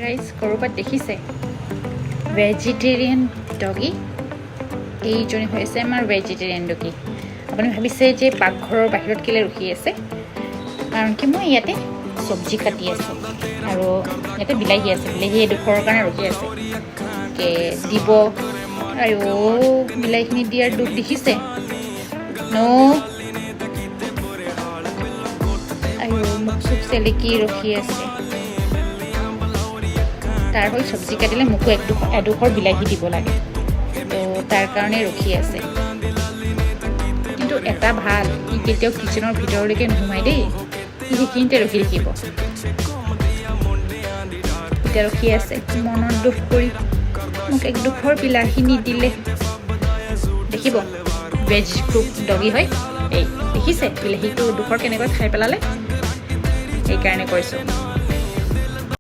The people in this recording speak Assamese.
গাইজ ক'ৰবাত দেখিছে ভেজিটেৰিয়ান ডগী এইজনী হৈছে আমাৰ ভেজিটেৰিয়ান ডগী আপুনি ভাবিছে যে পাকঘৰৰ বাহিৰত কেলৈ ৰখি আছে কাৰণ কি মই ইয়াতে চব্জি কাটি আছোঁ আৰু ইয়াতে বিলাহী আছে বিলাহী এডোখৰৰ কাৰণে ৰখি আছে দিব আৰু বিলাহীখিনি দিয়াৰ দুখ দেখিছে আৰু মোক চুপ চেলেকি ৰখি আছে তাৰ হৈ চব্জি কাটিলে মোকো এডোখৰ বিলাহী দিব লাগে তো তাৰ কাৰণে ৰখি আছে কিন্তু এটা ভাল ই কেতিয়াও কিচেনৰ ভিতৰলৈকে নোসোমাই দেই ই সেইখিনিতে ৰখি থাকিব এতিয়া ৰখি আছে মনত দুখ কৰি মোক এডোখৰ বিলাহী নিদিলে দেখিব ভেজ গ্ৰুপ ডগী হয় এই দেখিছে বিলাহীটো দুখৰ কেনেকৈ খাই পেলালে সেইকাৰণে কৈছোঁ